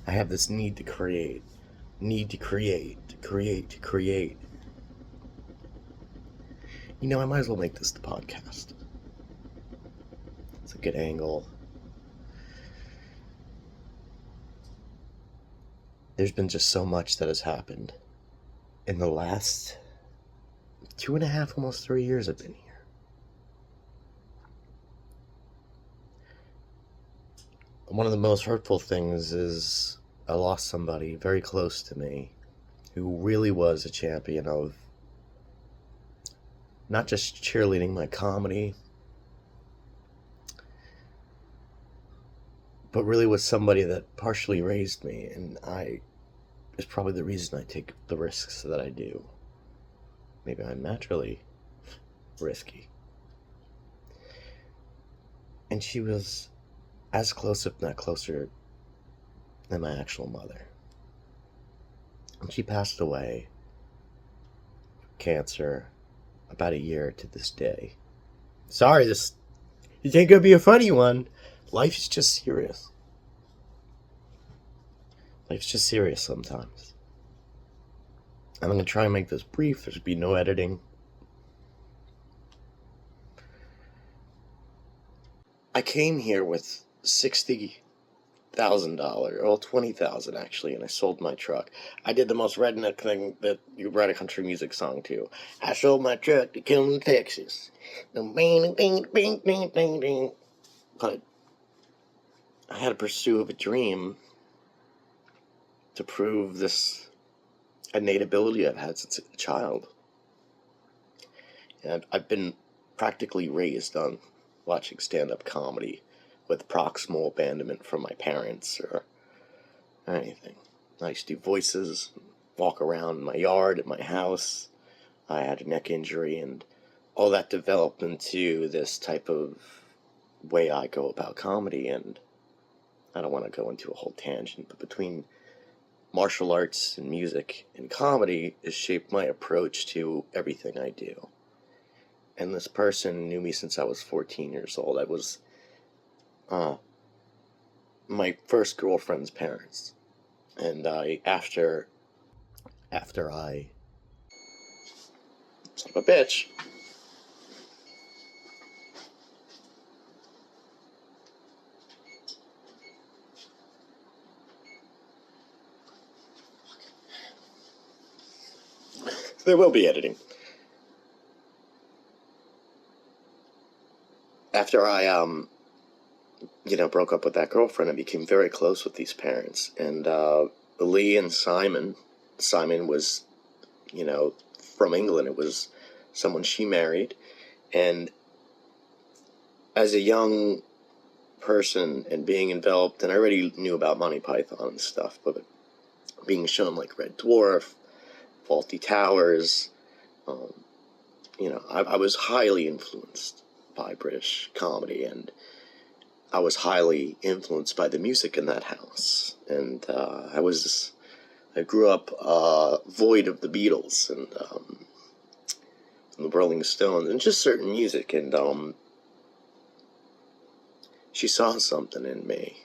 I have this need to create. Need to create, to create, to create. You know, I might as well make this the podcast. It's a good angle. There's been just so much that has happened in the last 2.5, almost 3 years I've been here. One of the most hurtful things is I lost somebody very close to me who really was a champion of not just cheerleading my comedy, but really was somebody that partially raised me, and is probably the reason I take the risks that I do. Maybe I'm naturally risky. And she was as close, if not closer, than my actual mother. And she passed away, cancer, about a year to this day. Sorry, this ain't gonna be a funny one. Life's just serious. Life's just serious sometimes. And I'm gonna try and make this brief. There's be no editing. I came here with $60,000, or $20,000 actually, and I sold my truck. I did the most redneck thing that you write a country music song to. I sold my truck to Killeen, Texas. But I had a pursuit of a dream to prove this innate ability I've had since a child. And I've been practically raised on watching stand-up comedy with proximal abandonment from my parents or anything. I used to do voices, walk around in my yard, at my house. I had a neck injury, and all that developed into this type of way I go about comedy. And I don't want to go into a whole tangent, but between martial arts and music and comedy has shaped my approach to everything I do. And this person knew me since I was 14 years old. I was my first girlfriend's parents. And after I... Son of a bitch. There will be editing. After I, broke up with that girlfriend, I became very close with these parents. And Leigh and Simon was, from England. It was someone she married. And as a young person and being enveloped, and I already knew about Monty Python and stuff, but being shown like Red Dwarf, Faulty Towers, I was highly influenced by British comedy, and I was highly influenced by the music in that house. And I grew up void of the Beatles and the Rolling Stones and just certain music. And she saw something in me,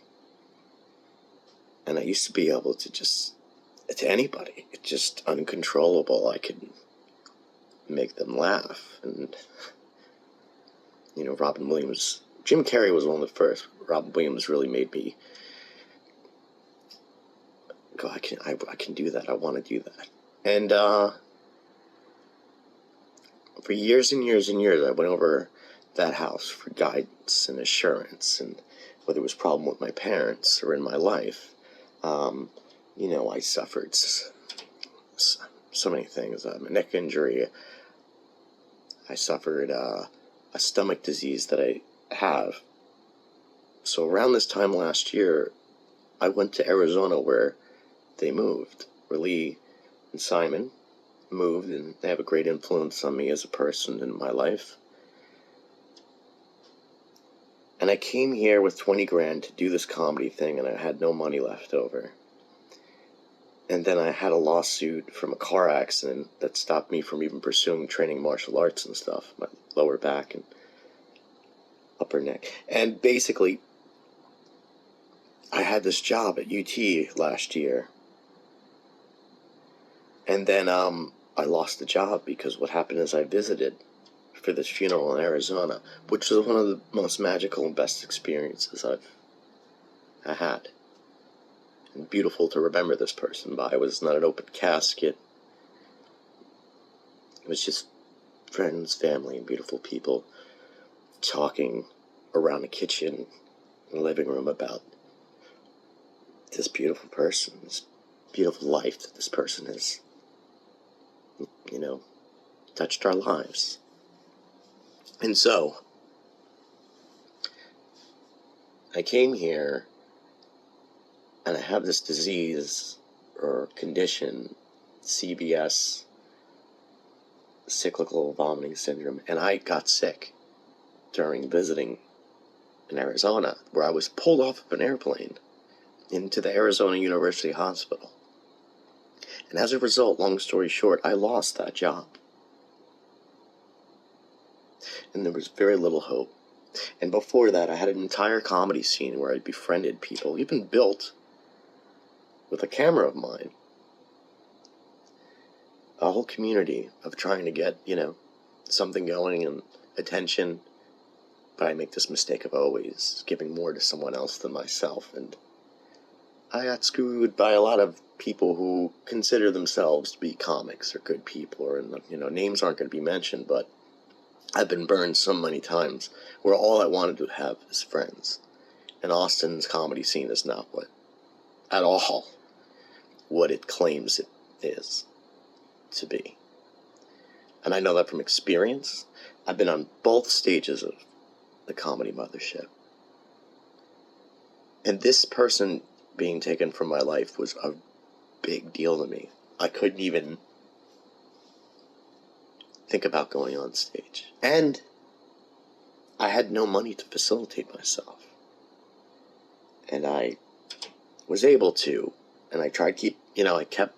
and I used to be able to just, to anybody, it's just uncontrollable. I could make them laugh. And Robin Williams, Jim Carrey was one of the first. Robin Williams really made me go, I can do that. I want to do that. And for years and years and years, I went over that house for guidance and assurance, and whether it was a problem with my parents or in my life. I suffered so many things. A neck injury. I suffered a stomach disease that I have. So around this time last year, I went to Arizona where they moved, where Leigh and Simon moved, and they have a great influence on me as a person in my life. And I came here with 20 grand to do this comedy thing, and I had no money left over. And then I had a lawsuit from a car accident that stopped me from even pursuing training martial arts and stuff, my lower back and upper neck. And basically, I had this job at UT last year. And then I lost the job because what happened is I visited for this funeral in Arizona, which was one of the most magical and best experiences I had. And beautiful to remember this person by. It was not an open casket. It was just friends, family, and beautiful people talking around the kitchen and living room about this beautiful person, this beautiful life that this person has, touched our lives. And so, I came here, and I have this disease or condition, CBS, cyclical vomiting syndrome, and I got sick during visiting in Arizona, where I was pulled off of an airplane into the Arizona University Hospital. And as a result, long story short, I lost that job. And there was very little hope. And before that, I had an entire comedy scene where I befriended people, even built, with a camera of mine, a whole community of trying to get, something going and attention. But I make this mistake of always giving more to someone else than myself. And I got screwed by a lot of people who consider themselves to be comics or good people, or, names aren't going to be mentioned, but I've been burned so many times where all I wanted to have is friends. And Austin's comedy scene is not at all what it claims it is to be. And I know that from experience. I've been on both stages of the comedy mothership. And this person being taken from my life was a big deal to me. I couldn't even think about going on stage. And I had no money to facilitate myself. And I was able to, and I tried I kept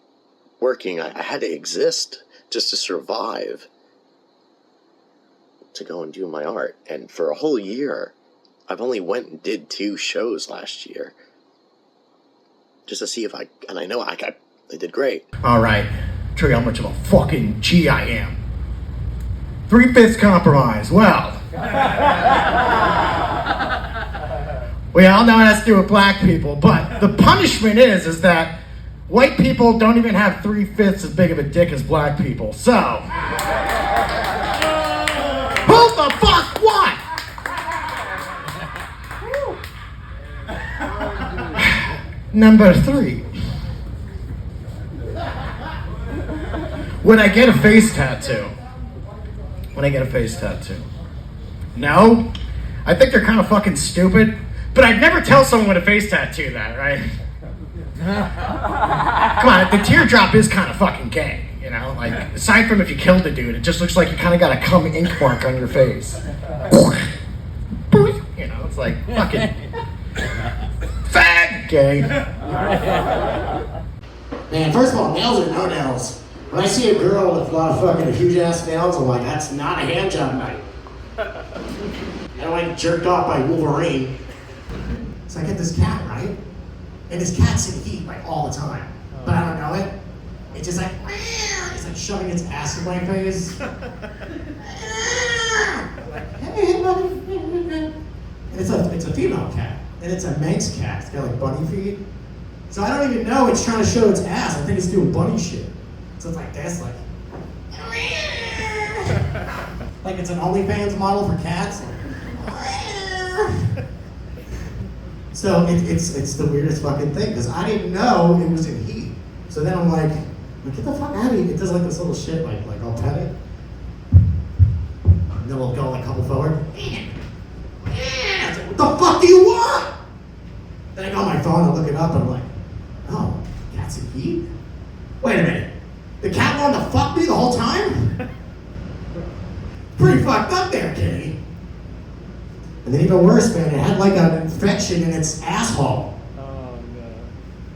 working. I had to exist just to survive, to go and do my art. And for a whole year, I've only went and did 2 shows last year, just to see if I did great. Alright, show you how much of a fucking G I am. 3/5 compromise. Well, we all know it has to do with black people, but the punishment is that white people don't even have 3/5 as big of a dick as black people. So, who the fuck won? Number 3. Would I get a face tattoo? No? I think they're kind of fucking stupid, but I'd never tell someone with a face tattoo that, right? Come on, the teardrop is kind of fucking gay, Like, aside from if you killed the dude, it just looks like you kind of got a cum ink mark on your face. It's like fucking fag gay. Man, first of all, nails are no nails. When I see a girl with a lot of fucking huge ass nails, I'm like, that's not a hand job night. I don't like jerked off by Wolverine. So I get this cat, right? And this cat's in heat like all the time. But I don't know it. It's just like, it's like shoving its ass in my face. And it's a female cat. And it's a Manx cat. It's got like bunny feet. So I don't even know it's trying to show its ass. I think it's doing bunny shit. So it's like this, like it's an OnlyFans model for cats. So it's the weirdest fucking thing, because I didn't know it was in heat. So then I'm like, get the fuck out of here. It does like this little shit, like I'll pet it. And then we'll go like a couple forward. It's like, what the fuck do you want? Then I go on my phone and look it up and I'm like, oh, cat's in heat? Wait a minute. The cat wanted to fuck me the whole time? Pretty fucked up there, kitty. And then even worse, man, it had like an infection in its asshole. Oh, no.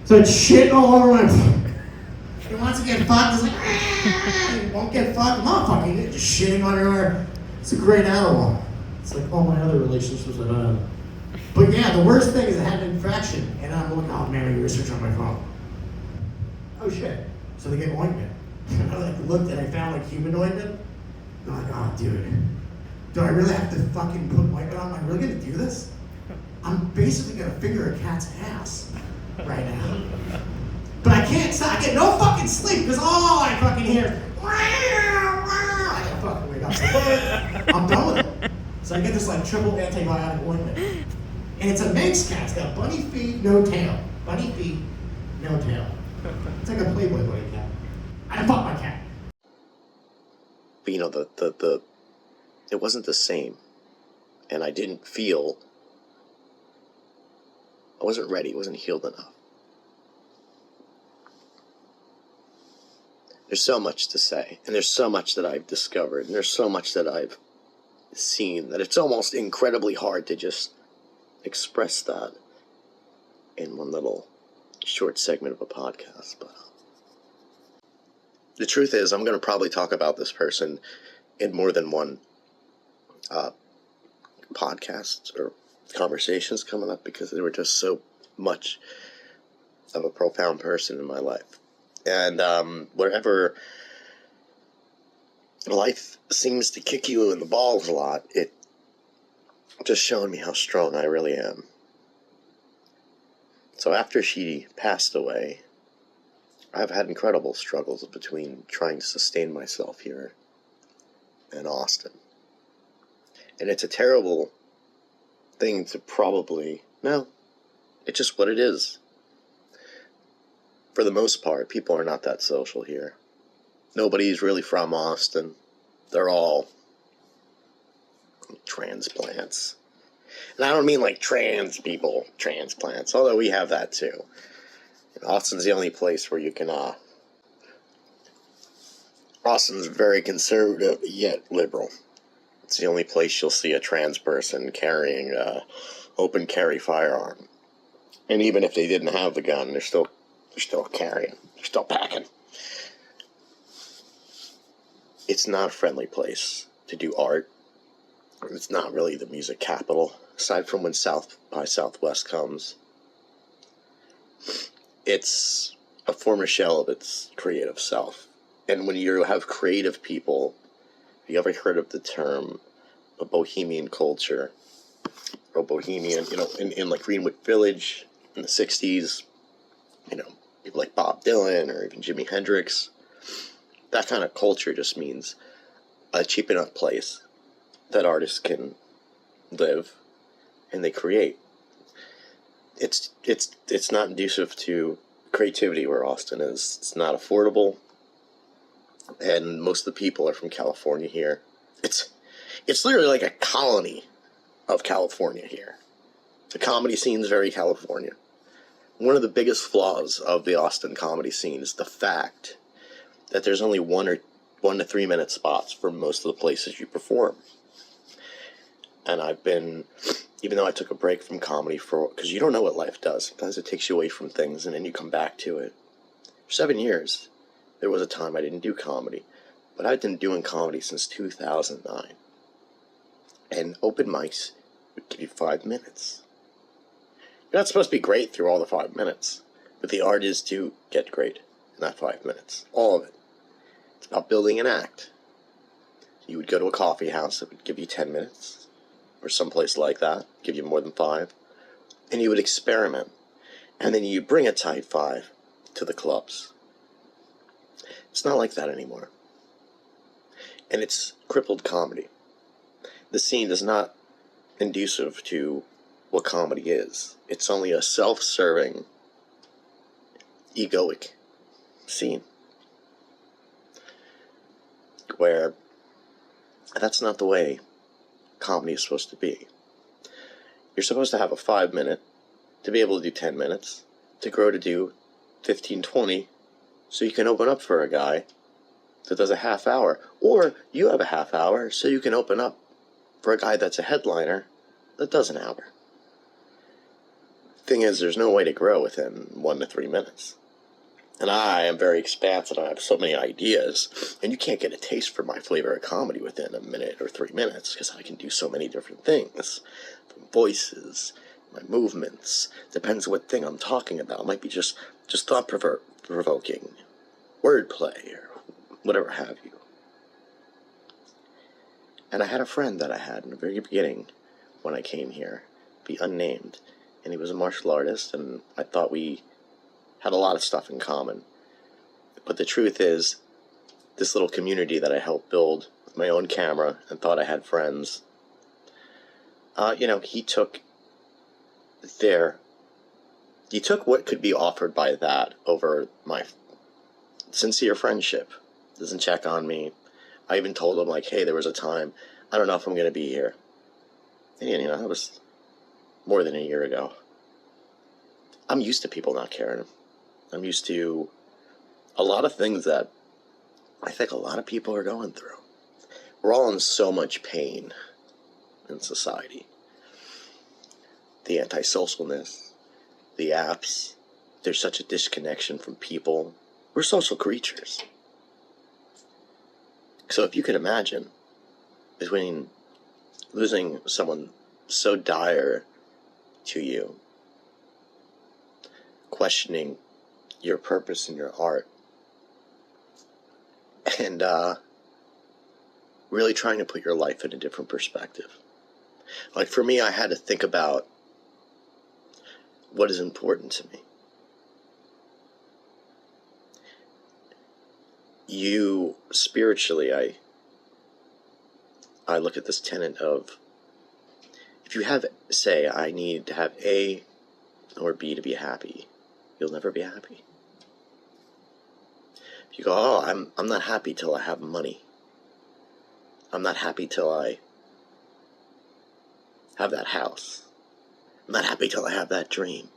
So it's shitting all over my... It wants to get fucked, it's like, it won't get fucked. Motherfucking it, just shitting on her. It's a great animal. It's like all my other relationships I've had. But yeah, the worst thing is I had an infection, and I'm looking, oh man, I research on my phone. Oh shit. So they get ointment. And I like looked and I found like human ointment. And I'm like, oh dude, do I really have to fucking put ointment on? Am I really gonna do this? I'm basically gonna finger a cat's ass right now. But I can't stop. I get no fucking sleep because all I fucking hear is, I gotta fucking wake up for work. I'm done with it. So I get this like triple antibiotic ointment. And it's a Manx cat. It's got bunny feet, no tail. Bunny feet, no tail. It's like a Playboy bunny cat. I fuck my cat. But you know, it wasn't the same. And I didn't feel, I wasn't ready, I wasn't healed enough. There's so much to say, and there's so much that I've discovered, and there's so much that I've seen, that it's almost incredibly hard to just express that in one little short segment of a podcast. But the truth is, I'm going to probably talk about this person in more than one podcast or conversations coming up, because they were just so much of a profound person in my life. And wherever life seems to kick you in the balls a lot, it just showed me how strong I really am. So after she passed away, I've had incredible struggles between trying to sustain myself here in Austin. And it's a terrible thing to probably, no, it's just what it is. For the most part, people are not that social here. Nobody's really from Austin. They're all transplants. And I don't mean like trans people, transplants, although we have that too. And Austin's the only place where you can, Austin's very conservative, yet liberal. It's the only place you'll see a trans person carrying a open carry firearm. And even if they didn't have the gun, they're still carrying. They're still packing. It's not a friendly place to do art. It's not really the music capital, aside from when South by Southwest comes. It's a former shell of its creative self. And when you have creative people, have you ever heard of the term a bohemian culture? Or bohemian, you know, in like Greenwood Village in the 60s, you know, people like Bob Dylan or even Jimi Hendrix. That kind of culture just means a cheap enough place that artists can live and they create. It's not conducive to creativity where Austin is. It's not affordable, and most of the people are from California here. It's literally like a colony of California here. The comedy scene is very California. One of the biggest flaws of the Austin comedy scene is the fact that there's only 1 to 3 minute spots for most of the places you perform. And I've been, even though I took a break from comedy because you don't know what life does. Sometimes it takes you away from things and then you come back to it. For 7 years, there was a time I didn't do comedy. But I've been doing comedy since 2009. And open mics would give you 5 minutes. You're not supposed to be great through all the 5 minutes. But the art is to get great in that 5 minutes. All of it. It's about building an act. You would go to a coffee house that would give you 10 minutes. Or someplace like that, give you more than 5. And you would experiment. And then you bring a tight 5 to the clubs. It's not like that anymore. And it's crippled comedy. The scene is not conducive to what comedy is. It's only a self-serving, egoic scene. Where that's not the way comedy is supposed to be. You're supposed to have a 5 minute to be able to do 10 minutes, to grow to do 15, 20, so you can open up for a guy that does a half hour. Or you have a half hour so you can open up for a guy that's a headliner that does an hour. Thing is, there's no way to grow within 1 to 3 minutes. And I am very expansive. I have so many ideas. And you can't get a taste for my flavor of comedy within a minute or 3 minutes, because I can do so many different things. From voices, my movements. Depends what thing I'm talking about. It might be just thought-provoking, wordplay, or whatever have you. And I had a friend that I had in the very beginning when I came here, be unnamed, and he was a martial artist, and I thought we had a lot of stuff in common. But the truth is, this little community that I helped build with my own camera and thought I had friends, he took what could be offered by that over my sincere friendship. Doesn't check on me. I even told him, like, hey, there was a time, I don't know if I'm going to be here. And, that was more than a year ago. I'm used to people not caring. I'm used to a lot of things that I think a lot of people are going through. We're all in so much pain in society. The antisocialness, the apps, there's such a disconnection from people. We're social creatures. So if you could imagine, between losing someone so dire to you, questioning your purpose in your art, and really trying to put your life in a different perspective. Like for me, I had to think about what is important to me. You, spiritually, I look at this tenet of, if you have, say, I need to have A or B to be happy, you'll never be happy. If you go, oh, I'm not happy till I have money. I'm not happy till I have that house. I'm not happy till I have that dream.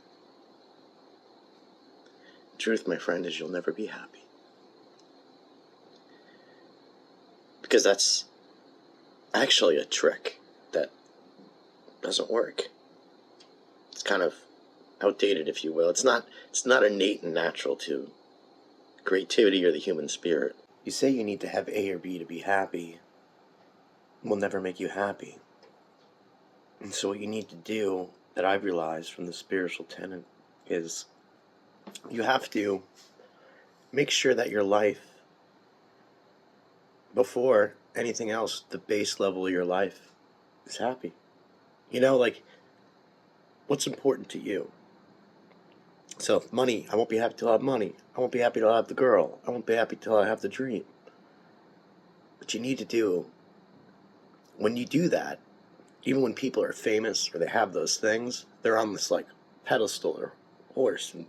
The truth, my friend, is you'll never be happy. Because that's actually a trick that doesn't work. It's kind of outdated, if you will. It's not innate and natural to creativity or the human spirit. You say you need to have A or B to be happy. Will never make you happy. And so what you need to do, that I've realized from the spiritual tenet, is you have to make sure that your life, before anything else, the base level of your life is happy. Like, what's important to you? So money, I won't be happy till I have money. I won't be happy till I have the girl. I won't be happy till I have the dream. What you need to do, when you do that, even when people are famous or they have those things, they're on this like pedestal or horse, and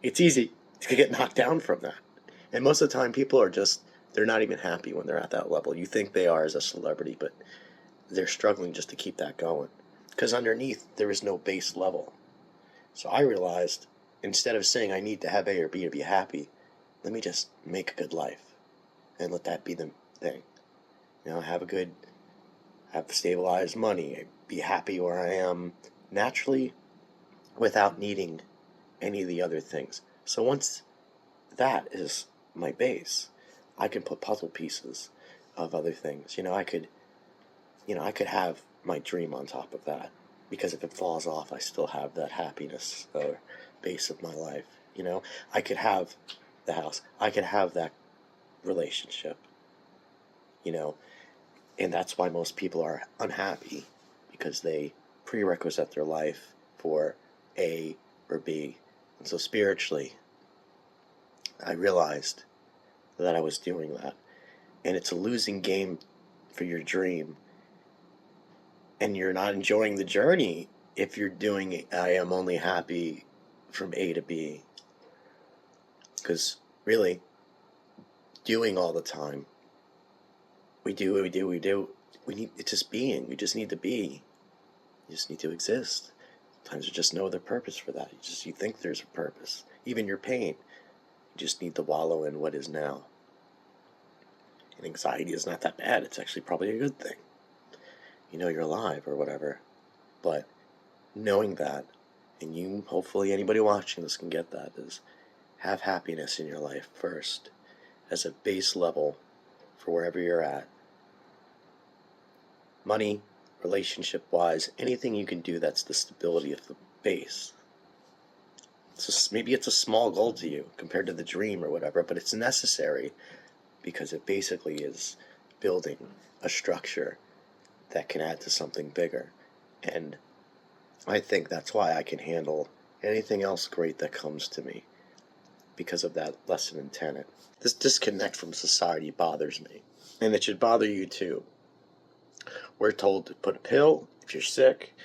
it's easy to get knocked down from that. And most of the time people are they're not even happy when they're at that level. You think they are as a celebrity, but they're struggling just to keep that going. Because underneath, there is no base level. So I realized, instead of saying I need to have A or B to be happy, let me just make a good life. And let that be the thing. Have stabilized money, be happy where I am naturally without needing any of the other things. So once that is my base, I can put puzzle pieces of other things. I could have my dream on top of that, because if it falls off, I still have that happiness or base of my life. I could have the house, I could have that relationship, and that's why most people are unhappy, because they prerequisite their life for A or B. And so spiritually, I realized that I was doing that. And it's a losing game for your dream. And you're not enjoying the journey if you're doing I am only happy from A to B. Because really, doing all the time, we do. It's just being. We just need to be. You just need to exist. Sometimes there's just no other purpose for that. You think there's a purpose. Even your pain. You just need to wallow in what is now. And anxiety is not that bad. It's actually probably a good thing. You're alive or whatever. But knowing that, and you, hopefully anybody watching this can get that, is have happiness in your life first as a base level for wherever you're at. Money relationship-wise, anything you can do that's the stability of the base. Maybe it's a small goal to you compared to the dream or whatever, but it's necessary because it basically is building a structure that can add to something bigger. And I think that's why I can handle anything else great that comes to me, because of that lesson and tenet. This disconnect from society bothers me, and it should bother you too. We're told to put a pill if you're sick,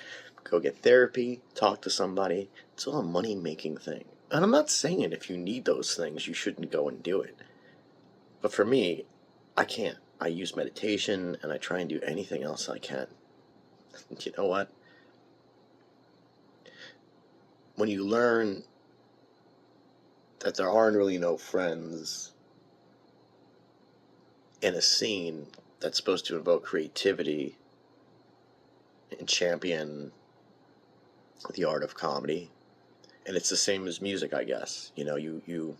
go get therapy, talk to somebody. It's all a money-making thing. And I'm not saying if you need those things, you shouldn't go and do it. But for me, I can't. I use meditation, and I try and do anything else I can. You know what? When you learn that there aren't really no friends in a scene that's supposed to invoke creativity and champion the art of comedy, and it's the same as music, I guess. You know, you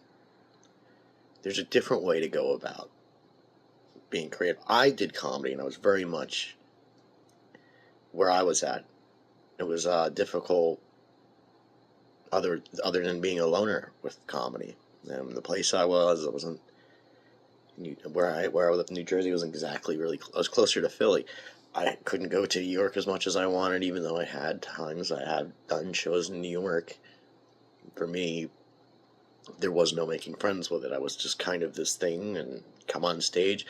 there's a different way to go about being creative. I did comedy, and I was very much where I was at. It was difficult, other than being a loner with comedy. And the place I wasn't where I lived in New Jersey wasn't exactly really. I was closer to Philly. I couldn't go to New York as much as I wanted, even though I had times I had done shows in New York. For me, there was no making friends with it. I was just kind of this thing and come on stage.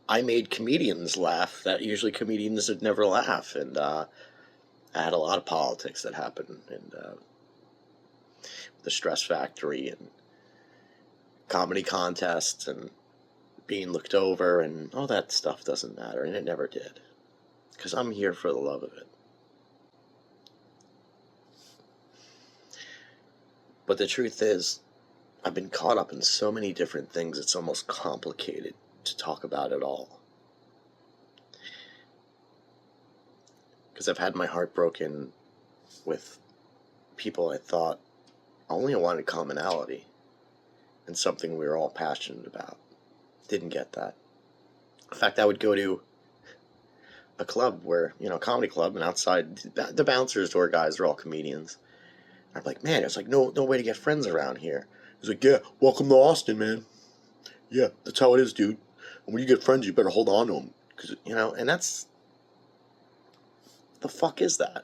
I made comedians laugh that usually comedians would never laugh, and I had a lot of politics that happened, and the Stress Factory and comedy contests and being looked over and all that stuff doesn't matter, and it never did, because I'm here for the love of it. But the truth is, I've been caught up in so many different things, it's almost complicated to talk about it all. Because I've had my heart broken with people I thought only wanted commonality and something we were all passionate about. Didn't get that. In fact, I would go to a club where, a comedy club, and outside, the bouncers or guys are all comedians. I'm like, man, there's like no way to get friends around here. He's like, yeah, welcome to Austin, man. Yeah, that's how it is, dude. And when you get friends, you better hold on to them. Because, and that's... the fuck is that?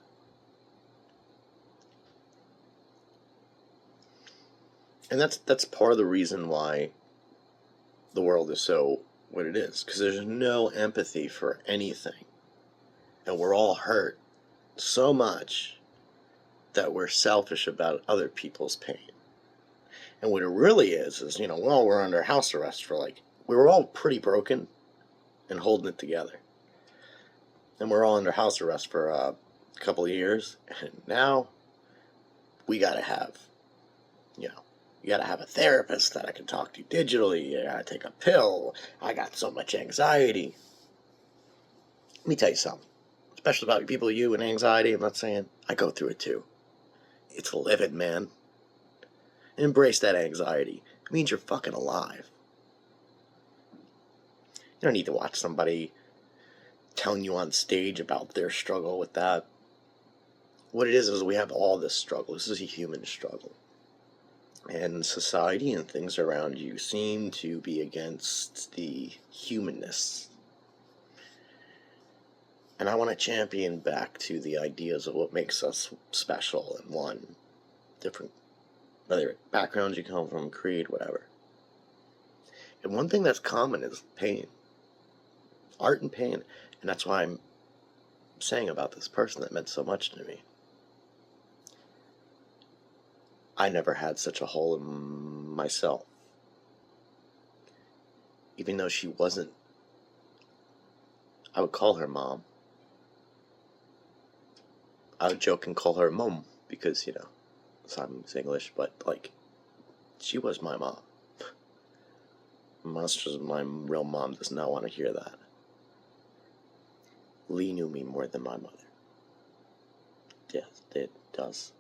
And that's part of the reason why the world is so what it is. Because there's no empathy for anything. And we're all hurt so much that we're selfish about other people's pain. And what it really is, we're under house arrest for we were all pretty broken and holding it together. And we're all under house arrest for a couple of years. And now we gotta have, you gotta have a therapist that I can talk to digitally. You gotta take a pill. I got so much anxiety. Let me tell you something. Especially about people with you and anxiety. I'm not saying I go through it too. It's living, man. Embrace that anxiety. It means you're fucking alive. You don't need to watch somebody telling you on stage about their struggle with that. What it is we have all this struggle. This is a human struggle. And society and things around you seem to be against the humanness. And I want to champion back to the ideas of what makes us special and one. Different, whether backgrounds you come from, creed, whatever. And one thing that's common is pain. Art and pain. And that's why I'm saying about this person that meant so much to me. I never had such a hole in myself. Even though she wasn't, I would call her mom. I would joke and call her mom because, I'm English, but she was my mom. My real mom does not want to hear that. Leigh knew me more than my mother. Yes, it does.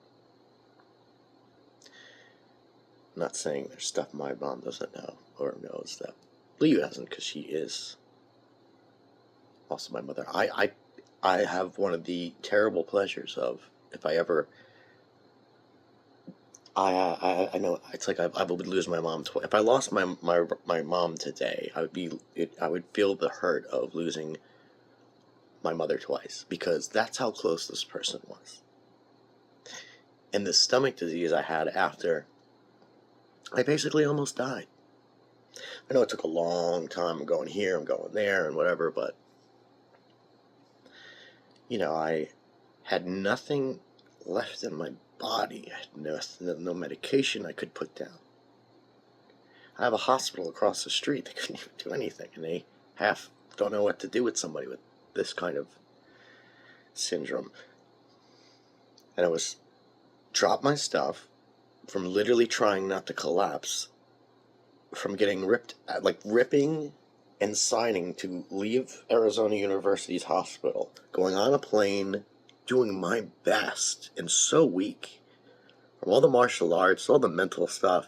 I'm not saying there's stuff my mom doesn't know or knows that Leigh doesn't, because she is also my mother. I I have one of the terrible pleasures of, if I ever, I know it's like I would lose my mom twice. If I lost my mom today, I would feel the hurt of losing my mother twice, because that's how close this person was. And the stomach disease I had after, I basically almost died. I know it took a long time. I'm going here, I'm going there, and whatever, but I had nothing left in my body. I had no medication I could put down. I have a hospital across the street. They couldn't even do anything, and they half don't know what to do with somebody with this kind of syndrome. And I was dropped my stuff from literally trying not to collapse, from getting ripping and signing to leave Arizona University's hospital, going on a plane, doing my best, and so weak, from all the martial arts, all the mental stuff,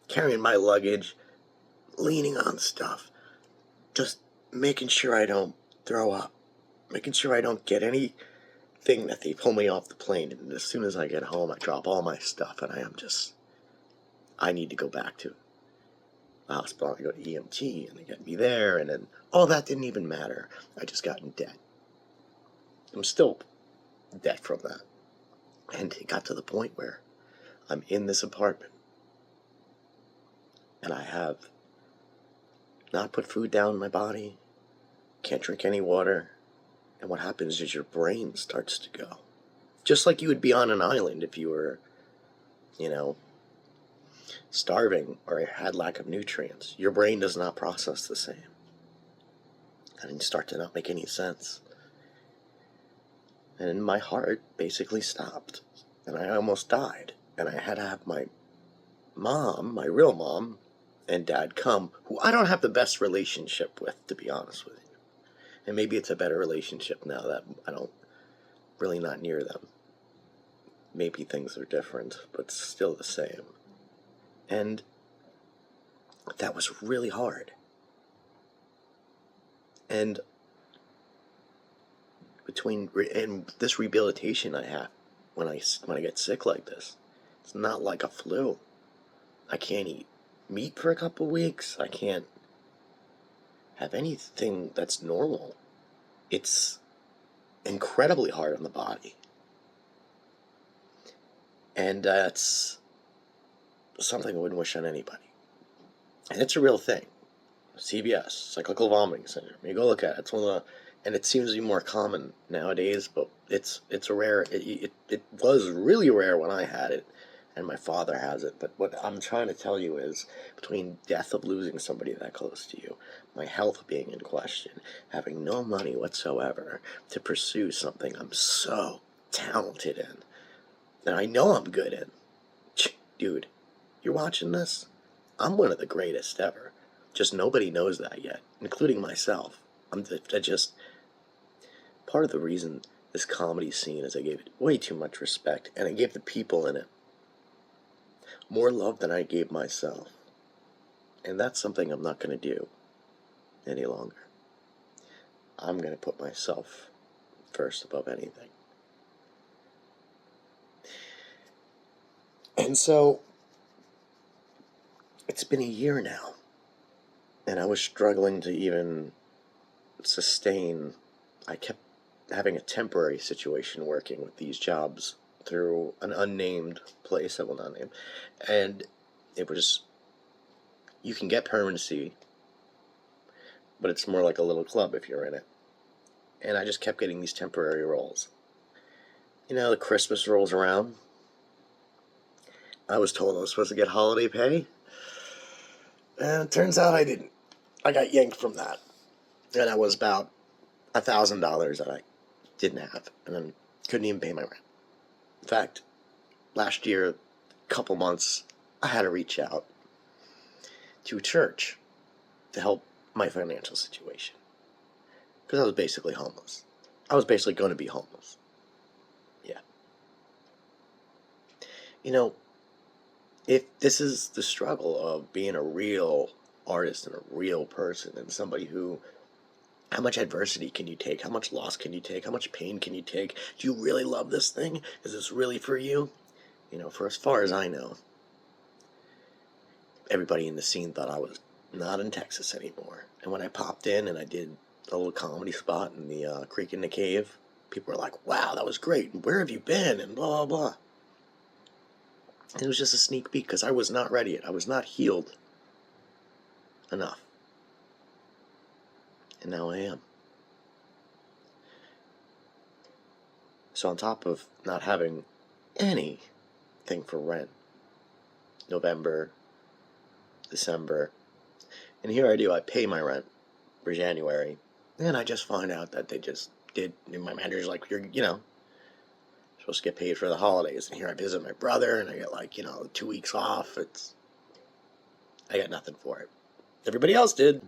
carrying my luggage, leaning on stuff, just making sure I don't throw up, making sure I don't get anything that they pull me off the plane. And as soon as I get home, I drop all my stuff, and I need to go back to the hospital. I go to EMT, and they get me there, and then all that didn't even matter. I just got in debt. I'm still in debt from that. And it got to the point where I'm in this apartment, and I have not put food down in my body, can't drink any water, and what happens is your brain starts to go. Just like you would be on an island if you were, starving or had lack of nutrients. Your brain does not process the same. And you start to not make any sense. And my heart basically stopped. And I almost died. And I had to have my mom, my real mom, and dad come, who I don't have the best relationship with, to be honest with you. And maybe it's a better relationship now that I don't, really not near them. Maybe things are different, but still the same. And that was really hard. And and this rehabilitation I have when I get sick like this, it's not like a flu. I can't eat meat for a couple weeks. I can't have anything that's normal. It's incredibly hard on the body. And that's something I wouldn't wish on anybody. And it's a real thing. CVS, cyclical vomiting syndrome. You go look at it. It's one of the, and it seems to be more common nowadays, but it's a rare. It was really rare when I had it, and my father has it. But what I'm trying to tell you is, between death of losing somebody that close to you, my health being in question, having no money whatsoever to pursue something I'm so talented in, and I know I'm good in, dude. You're watching this? I'm one of the greatest ever. Just nobody knows that yet, including myself. Part of the reason this comedy scene is I gave it way too much respect, and I gave the people in it more love than I gave myself. And that's something I'm not going to do any longer. I'm going to put myself first above anything. And so, it's been a year now, and I was struggling to even sustain. I kept having a temporary situation working with these jobs through an unnamed place I will not name, and it was, you can get permanency, but it's more like a little club if you're in it. And I just kept getting these temporary roles. The Christmas rolls around. I was told I was supposed to get holiday pay. And it turns out I didn't. I got yanked from that. And that was about $1,000 that I didn't have. And then couldn't even pay my rent. In fact, last year, couple months, I had to reach out to a church to help my financial situation. Because I was basically homeless. I was basically going to be homeless. Yeah. If this is the struggle of being a real artist and a real person and somebody who How much adversity can you take? How much loss can you take? How much pain can you take? Do you really love this thing? Is this really for you? You know, for as far as I know, everybody in the scene thought I was not in Texas anymore. And when I popped in and I did a little comedy spot in the Creek in the Cave, people were like, wow, that was great. And where have you been? And blah, blah, blah. And it was just a sneak peek because I was not ready yet. I was not healed enough. And now I am. So on top of not having anything for rent, November, December, and here I do, I pay my rent for January, and I just find out that they just did, and my manager's like, you're, supposed to get paid for the holidays, and here I visit my brother, and I get 2 weeks off. I got nothing for it. Everybody else did,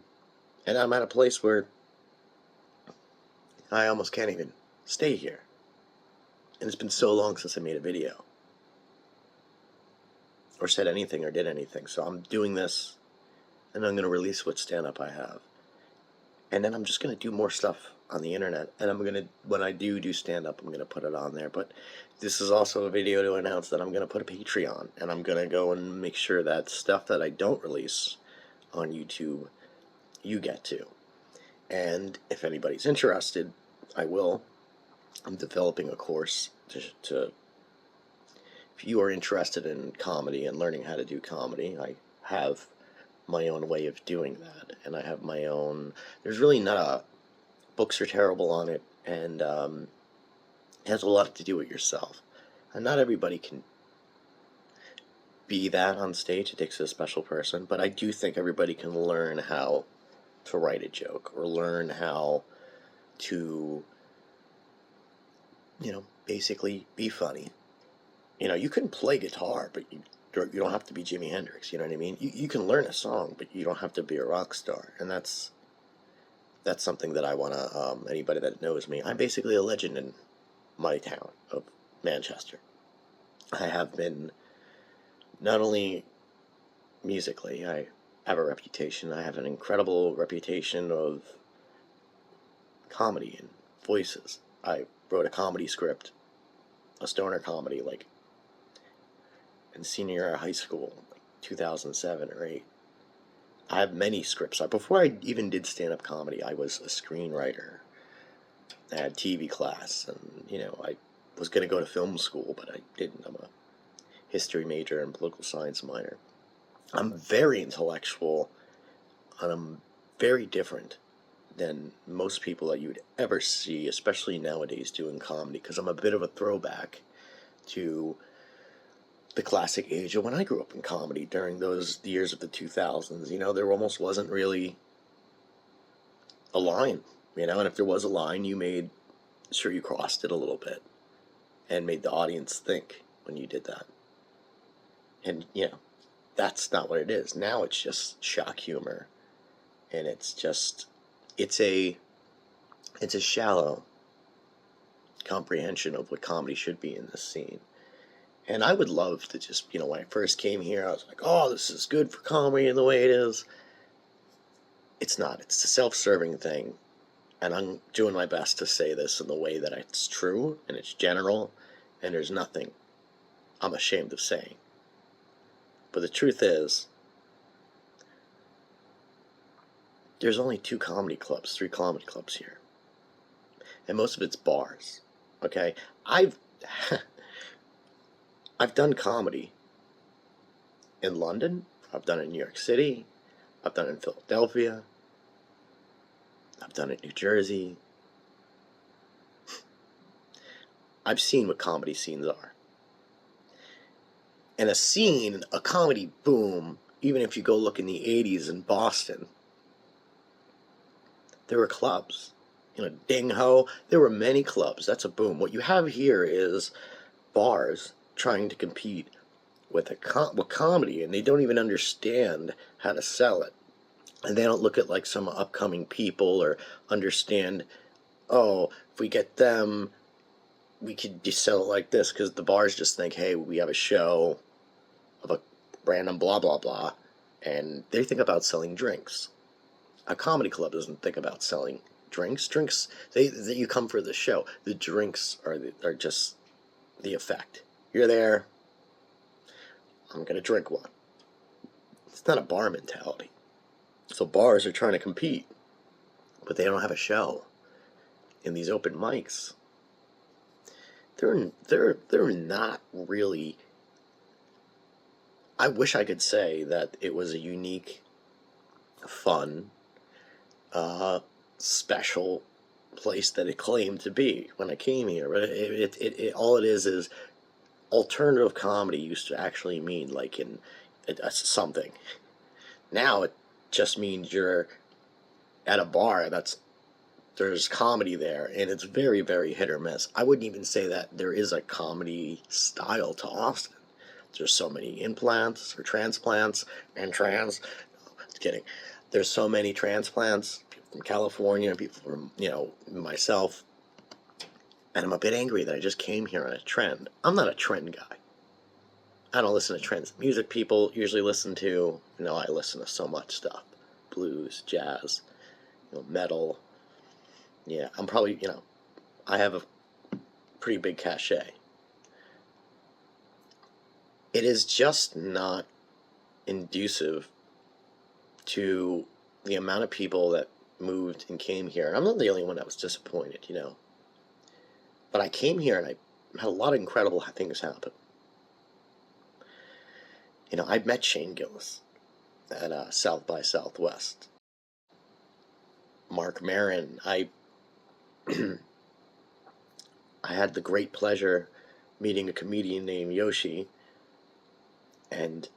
and I'm at a place where I almost can't even stay here. And it's been so long since I made a video or said anything or did anything. So I'm doing this, and I'm going to release what stand-up I have. And then I'm just going to do more stuff on the internet. And I'm going to, when I do stand-up, I'm going to put it on there. But this is also a video to announce that I'm going to put a Patreon. And I'm going to go and make sure that stuff that I don't release on YouTube, you get to. And if anybody's interested, I will. I'm developing a course to if you are interested in comedy and learning how to do comedy, I have my own way of doing that, and I have my own, there's really not a, books are terrible on it, and it has a lot to do with yourself, and not everybody can be that on stage. It takes a special person, but I do think everybody can learn how to write a joke, or learn how to, basically be funny. You can play guitar, but you don't have to be Jimi Hendrix, you know what I mean? You can learn a song, but you don't have to be a rock star, and that's something that I want to, anybody that knows me, I'm basically a legend in my town of Manchester. I have been, not only musically, I have a reputation, I have an incredible reputation of comedy and voices. I wrote a comedy script, a stoner comedy, in senior year of high school, 2007 or 8. I have many scripts. Before I even did stand-up comedy, I was a screenwriter. I had TV class, and, I was going to go to film school, but I didn't. I'm a history major and political science minor. I'm very intellectual, and I'm very different than most people that you would ever see, especially nowadays doing comedy, because I'm a bit of a throwback to the classic age of when I grew up in comedy during those years of the 2000s. There almost wasn't really a line, and if there was a line, you made sure you crossed it a little bit and made the audience think when you did that. And, that's not what it is. Now it's just shock humor, and it's a shallow comprehension of what comedy should be in this scene. And I would love to just, when I first came here, I was like, oh, this is good for comedy and the way it is. It's not. It's a self-serving thing. And I'm doing my best to say this in the way that it's true, and it's general, and there's nothing I'm ashamed of saying. But the truth is, there's only 3 comedy clubs here. And most of it's bars. Okay? I've done comedy in London. I've done it in New York City. I've done it in Philadelphia. I've done it in New Jersey. I've seen what comedy scenes are. And a comedy boom, even if you go look in the 80s in Boston, there were clubs. Ding Ho, there were many clubs. That's a boom. What you have here is bars trying to compete with comedy, and they don't even understand how to sell it. And they don't look at some upcoming people or understand, oh, if we get them, we could just sell it like this, because the bars just think, hey, we have a show of a random blah, blah, blah, and they think about selling drinks. A comedy club doesn't think about selling Drinks, they you come for the show. The drinks are just the effect. You're there, I'm going to drink one. It's not a bar mentality. So bars are trying to compete, but they don't have a show. In these open mics, they're not really. I wish I could say that it was a unique, fun, special place that it claimed to be when I came here. But it all it is alternative comedy used to actually mean like in something. Now it just means you're at a bar there's comedy there, and it's very, very hit or miss. I wouldn't even say that there is a comedy style to Austin. There's so many implants or transplants and trans. No, just kidding. There's so many transplants. People from California, people from, myself. And I'm a bit angry that I just came here on a trend. I'm not a trend guy. I don't listen to trends. Music people usually listen to, I listen to so much stuff. Blues, jazz, metal. Yeah, I'm probably, I have a pretty big cachet. It is just not inducive to the amount of people that moved and came here. And I'm not the only one that was disappointed, But I came here and I had a lot of incredible things happen. I met Shane Gillis at South by Southwest. Mark Maron, I had the great pleasure meeting a comedian named Yoshi, and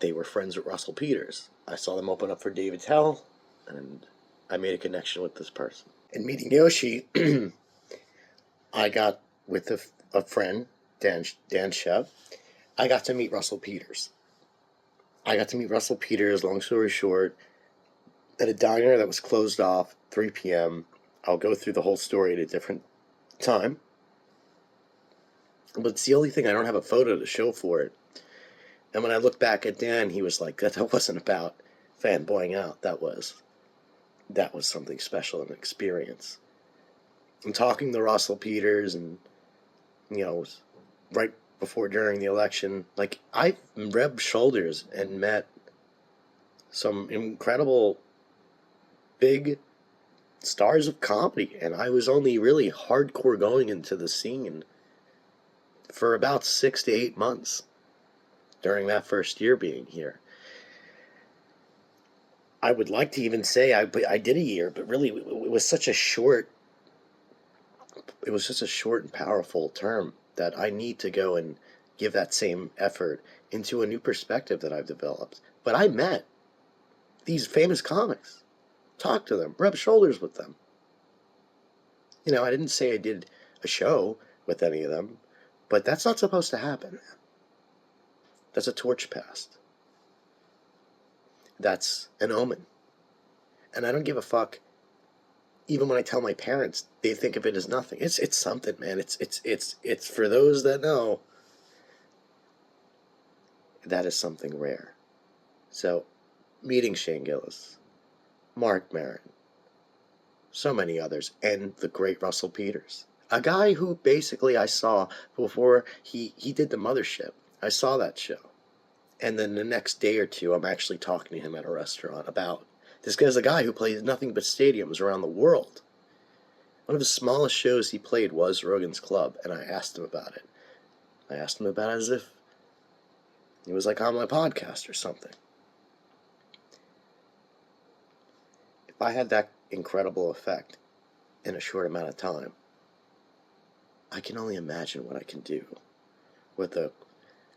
they were friends with Russell Peters. I saw them open up for David Tell, and I made a connection with this person. In meeting Yoshi, I got with a friend, Dan Shev. I got to meet Russell Peters. Long story short, at a diner that was closed off, 3 p.m. I'll go through the whole story at a different time. But it's the only thing I don't have a photo to show for it. And when I look back at Dan, he was like, that wasn't about fanboying out. That was something special, an experience. I'm talking to Russell Peters, and, right before, during the election, like, I rubbed shoulders and met some incredible big stars of comedy, and I was only really hardcore going into the scene for about 6 to 8 months during that first year being here. I would like to even say I did a year, but really it was such a short and powerful term that I need to go and give that same effort into a new perspective that I've developed. But I met these famous comics, talked to them, rubbed shoulders with them. I didn't say I did a show with any of them, but that's not supposed to happen. That's a torch passed. That's an omen. And I don't give a fuck. Even when I tell my parents, they think of it as nothing. It's something, man. It's for those that know. That is something rare. So, meeting Shane Gillis, Mark Maron, so many others, and the great Russell Peters. A guy who basically I saw before he did the Mothership. I saw that show. And then the next day or two, I'm actually talking to him at a restaurant about this guy's a guy who plays nothing but stadiums around the world. One of the smallest shows he played was Rogan's Club, and I asked him about it. I asked him about it as if he was like on my podcast or something. If I had that incredible effect in a short amount of time, I can only imagine what I can do with a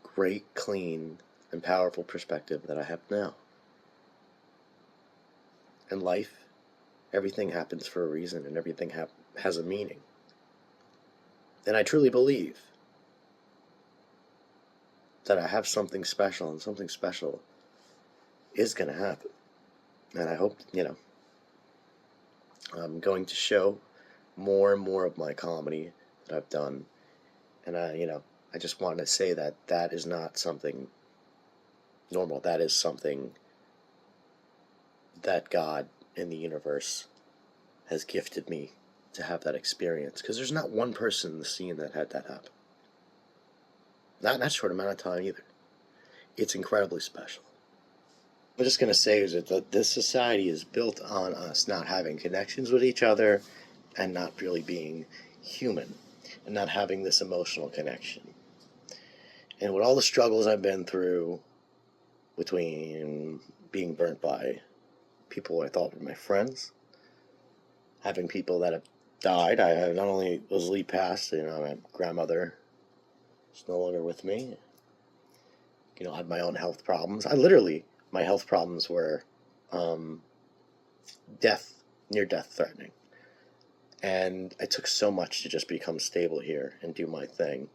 great, clean, and powerful perspective that I have now. In life, everything happens for a reason, and everything has a meaning. And I truly believe that I have something special, and something special is going to happen. And I hope, I'm going to show more and more of my comedy that I've done. And I just wanted to say that is not something normal. That is something that God in the universe has gifted me to have that experience, because there's not one person in the scene that had that happen. Not in that short amount of time either. It's incredibly special. I'm just going to say is that this society is built on us not having connections with each other and not really being human and not having this emotional connection. And with all the struggles I've been through between being burnt by people I thought were my friends, having people that have died, I have not only was Leigh passed, my grandmother is no longer with me. I had my own health problems. My health problems were near-death threatening. And I took so much to just become stable here and do my thing.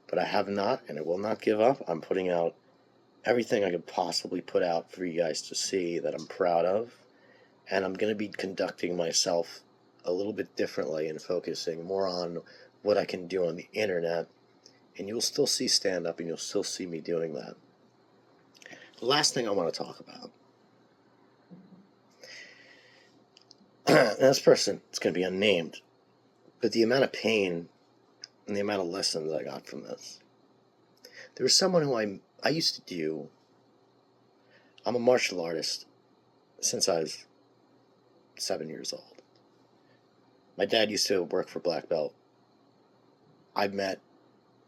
But I have not, and I will not give up. I'm putting out everything I could possibly put out for you guys to see that I'm proud of. And I'm going to be conducting myself a little bit differently and focusing more on what I can do on the internet. And you'll still see stand-up, and you'll still see me doing that. The last thing I want to talk about. This person, it's going to be unnamed, but the amount of pain and the amount of lessons I got from this. There was someone who I used to do. I'm a martial artist since I was 7 years old. My dad used to work for Black Belt. I've met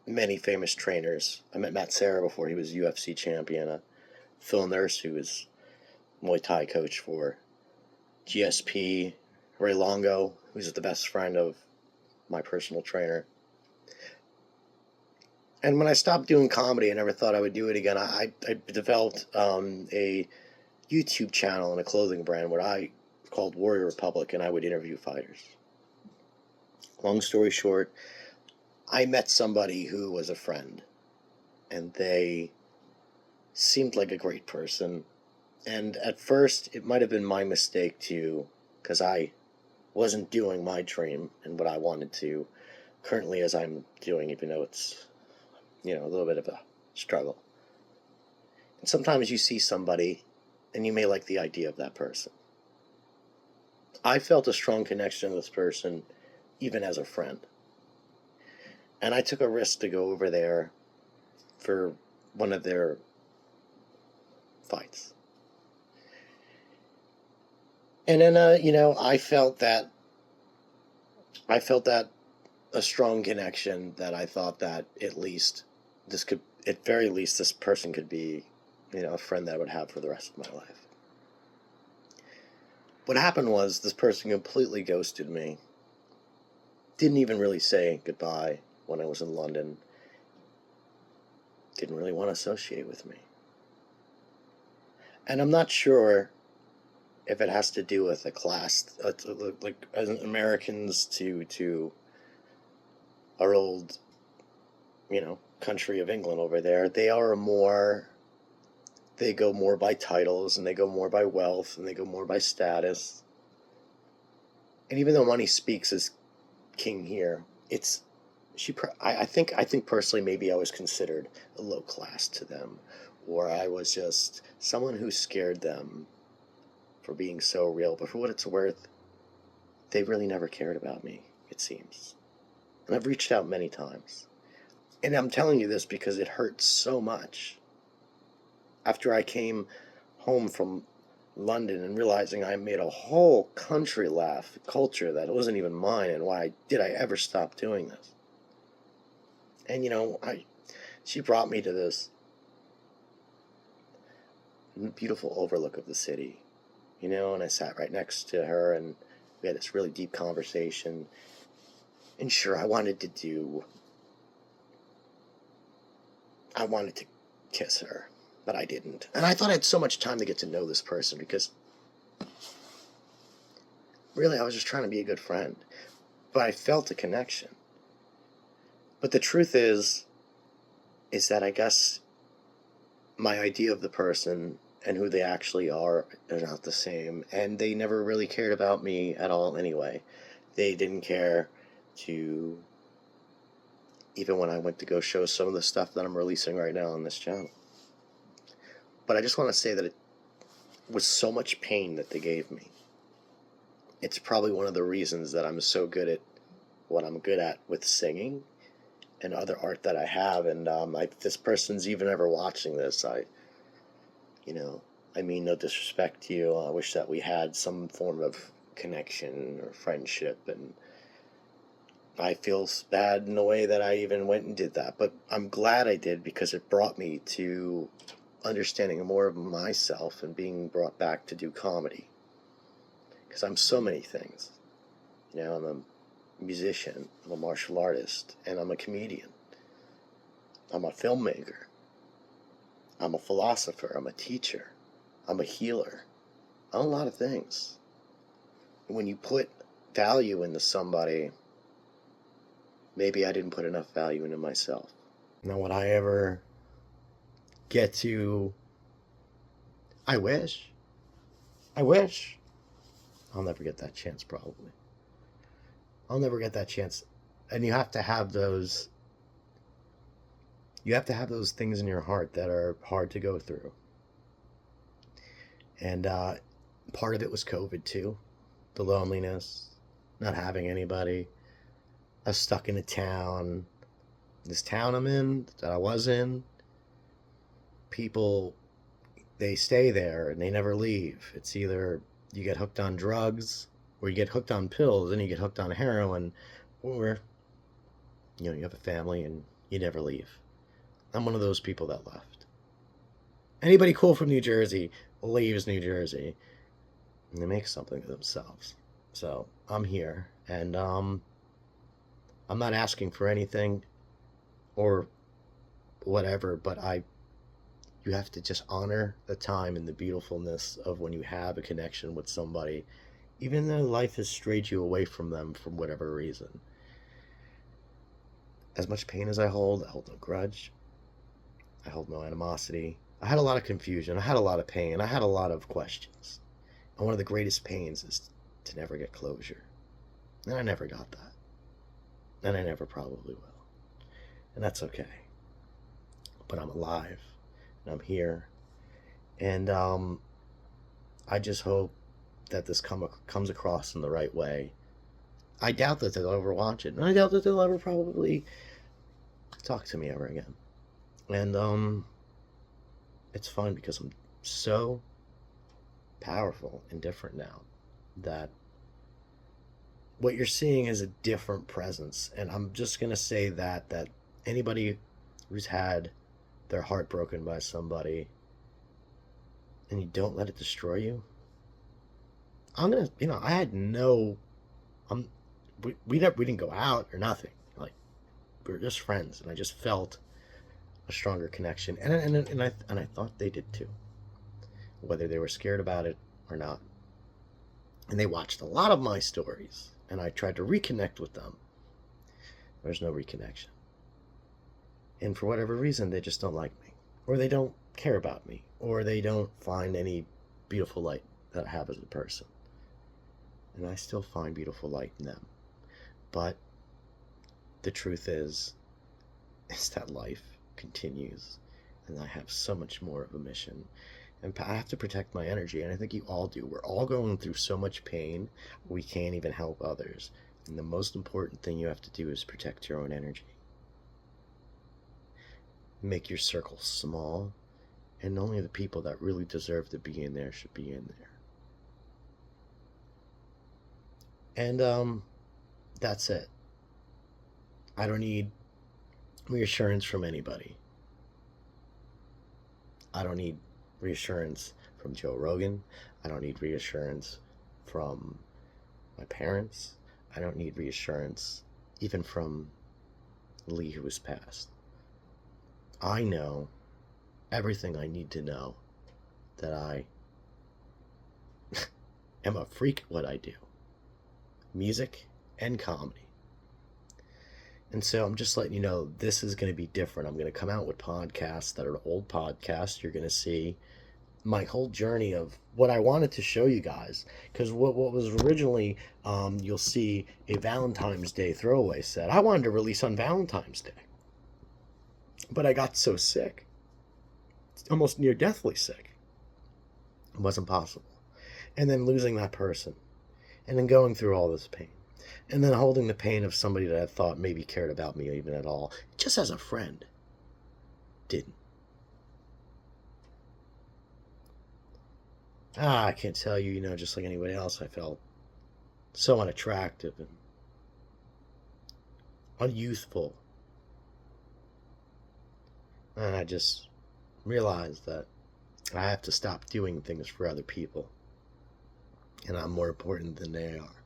many famous trainers. I met Matt Serra before he was UFC champion. Phil Nurse, who was Muay Thai coach for GSP. Ray Longo, who's the best friend of my personal trainer. And when I stopped doing comedy, I never thought I would do it again. I developed a YouTube channel and a clothing brand called Warrior Republic, and I would interview fighters. Long story short, I met somebody who was a friend, and they seemed like a great person. And at first, it might have been my mistake too, because I wasn't doing my dream and what I wanted to currently as I'm doing, even though it's, a little bit of a struggle. And sometimes you see somebody and you may like the idea of that person. I felt a strong connection to this person even as a friend. And I took a risk to go over there for one of their fights. And then, I felt that a strong connection that I thought that at very least this person could be, a friend that I would have for the rest of my life. What happened was this person completely ghosted me. Didn't even really say goodbye when I was in London. Didn't really want to associate with me. And I'm not sure if it has to do with a class, like as Americans to our old, country of England over there, they go more by titles, and they go more by wealth, and they go more by status. And even though money speaks as king here, I think personally maybe I was considered a low class to them, or I was just someone who scared them for being so real. But for what it's worth, they really never cared about me, it seems. And I've reached out many times. And I'm telling you this because it hurts so much. After I came home from London and realizing I made a whole country laugh, culture that wasn't even mine, and why did I ever stop doing this? And she brought me to this beautiful overlook of the city, and I sat right next to her, and we had this really deep conversation. And sure, I wanted to kiss her, but I didn't. And I thought I had so much time to get to know this person, because really I was just trying to be a good friend. But I felt a connection. But the truth is that I guess my idea of the person and who they actually are not the same. And they never really cared about me at all anyway. They didn't care even when I went to go show some of the stuff that I'm releasing right now on this channel. But I just want to say that it was so much pain that they gave me. it's probably one of the reasons that I'm so good at what I'm good at with singing and other art that I have. And if this person's even ever watching this, I mean no disrespect to you. I wish that we had some form of connection or friendship, and I feel bad in the way that I even went and did that. But I'm glad I did, because it brought me to understanding more of myself and being brought back to do comedy. Because I'm so many things. I'm a musician, I'm a martial artist, and I'm a comedian. I'm a filmmaker. I'm a philosopher. I'm a teacher. I'm a healer. I'm a lot of things. When you put value into somebody, maybe I didn't put enough value into myself. Now, would I ever get to... I wish. I'll never get that chance, probably. I'll never get that chance. And you have to have those... You have to have those things in your heart that are hard to go through. And part of it was COVID, too. The loneliness, not having anybody. I was stuck in a town. This town I'm in, that I was in, people, they stay there and they never leave. It's either you get hooked on drugs, or you get hooked on pills, and you get hooked on heroin, or, you have a family and you never leave. I'm one of those people that left. Anybody cool from New Jersey leaves New Jersey, and they make something of themselves. So I'm here, and I'm not asking for anything or whatever, but you have to just honor the time and the beautifulness of when you have a connection with somebody, even though life has strayed you away from them for whatever reason. As much pain as I hold no grudge. I hold no animosity. I had a lot of confusion. I had a lot of pain. I had a lot of questions. And one of the greatest pains is to never get closure. And I never got that. And I never probably will. And that's okay. But I'm alive. And I'm here. And I just hope that this comes across in the right way. I doubt that they'll ever watch it. And I doubt that they'll ever probably talk to me ever again. And it's fun, because I'm so powerful and different now that what you're seeing is a different presence. And I'm just going to say that anybody who's had their heart broken by somebody and you don't let it destroy you, I'm going to, I had no, we didn't go out or nothing. Like, we were just friends, and I just felt a stronger connection. And I thought they did too, whether they were scared about it or not. And they watched a lot of my stories, and I tried to reconnect with them. There's no reconnection. And for whatever reason, they just don't like me, or they don't care about me, or they don't find any beautiful light that I have as a person. And I still find beautiful light in them. But the truth is that life continues, and I have so much more of a mission, and I have to protect my energy, and I think you all do. We're all going through so much pain, we can't even help others, and the most important thing you have to do is protect your own energy. Make your circle small, and only the people that really deserve to be in there should be in there. And that's it. I don't need reassurance from anybody. I don't need reassurance from Joe Rogan. I don't need reassurance from my parents. I don't need reassurance even from Leigh, who has passed. I know everything I need to know, that I am a freak at what I do. Music and comedy. And so I'm just letting you know, this is going to be different. I'm going to come out with podcasts that are old podcasts. You're going to see my whole journey of what I wanted to show you guys. Because what was originally, you'll see a Valentine's Day throwaway set. I wanted to release on Valentine's Day. But I got so sick. Almost near deathly sick. It wasn't possible. And then losing that person. and then going through all this pain, and then holding the pain of somebody that I thought maybe cared about me even at all, just as a friend, didn't. I can't tell you, just like anybody else, I felt so unattractive and unyouthful. And I just realized that I have to stop doing things for other people. And I'm more important than they are.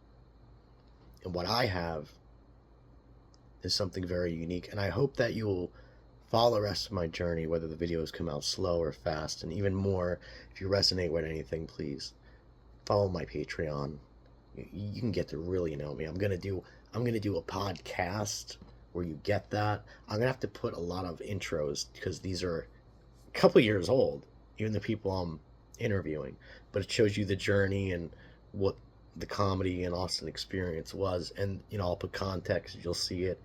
And what I have is something very unique. And I hope that you will follow the rest of my journey, whether the videos come out slow or fast. And even more, if you resonate with anything, please follow my Patreon. You can get to really know me. I'm gonna do a podcast where you get that. I'm gonna have to put a lot of intros because these are a couple years old, even the people I'm interviewing. But it shows you the journey and what the comedy and Austin experience was. And I'll put context. You'll see it.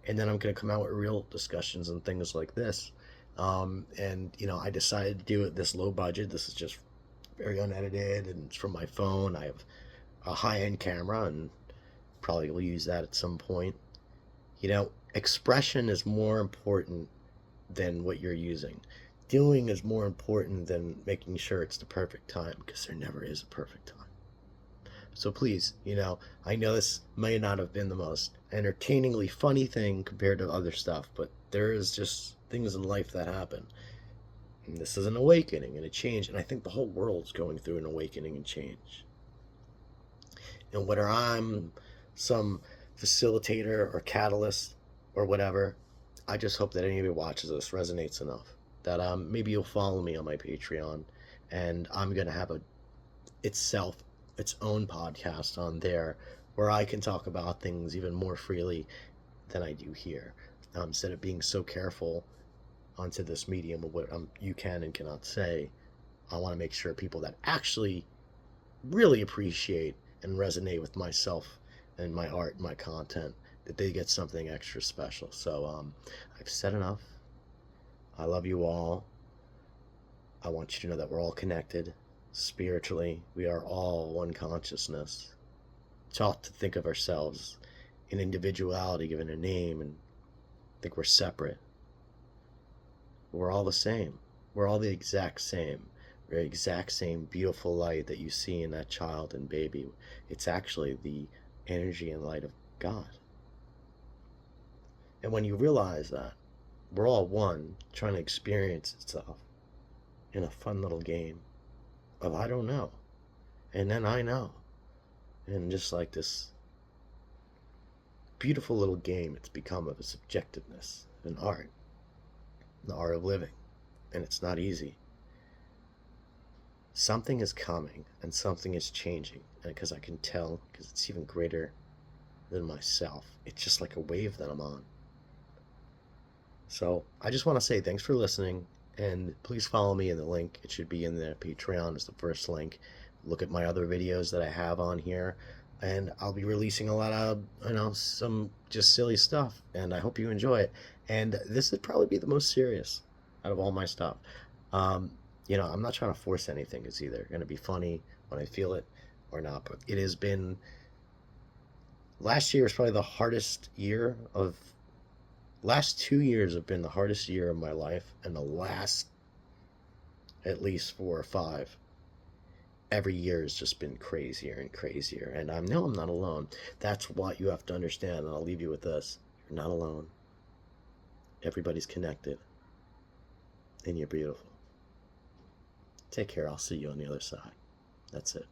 And then I'm gonna come out with real discussions and things like this. I decided to do it this low budget. This is just very unedited, and it's from my phone. I have a high-end camera and probably will use that at some point. Expression is more important than what you're using. Doing is more important than making sure it's the perfect time, because there never is a perfect time. So please, I know this may not have been the most entertainingly funny thing compared to other stuff, but there is just things in life that happen. And this is an awakening and a change, and I think the whole world's going through an awakening and change. And whether I'm some facilitator or catalyst or whatever, I just hope that anybody watches this resonates enough that maybe you'll follow me on my Patreon, and I'm gonna have its own podcast on there where I can talk about things even more freely than I do here. Instead of being so careful onto this medium of what you can and cannot say, I want to make sure people that actually really appreciate and resonate with myself and my art and my content, that they get something extra special. So I've said enough. I love you all. I want you to know that we're all connected spiritually. We are all one consciousness, taught to think of ourselves in individuality, given a name, and think we're separate. We're all the same. We're all the exact same. We're the exact same beautiful light that you see in that child and baby. It's actually the energy and light of God. And when you realize that, we're all one, trying to experience itself in a fun little game of I don't know, and then I know. And just like this beautiful little game it's become of a subjectiveness, an art, the art of living. And it's not easy. Something is coming and something is changing, and because I can tell, because it's even greater than myself. It's just like a wave that I'm on. So I just want to say thanks for listening, and please follow me in the link. It should be in the Patreon as the first link. Look at my other videos that I have on here, and I'll be releasing a lot of, some just silly stuff, and I hope you enjoy it. And this would probably be the most serious out of all my stuff. I'm not trying to force anything. It's either going to be funny when I feel it or not, but it has been, last year was probably the hardest year of, last 2 years have been the hardest year of my life, and the last at least 4 or 5, every year has just been crazier and crazier. And I know I'm not alone. That's what you have to understand, and I'll leave you with this. You're not alone. Everybody's connected, and you're beautiful. Take care. I'll see you on the other side. That's it.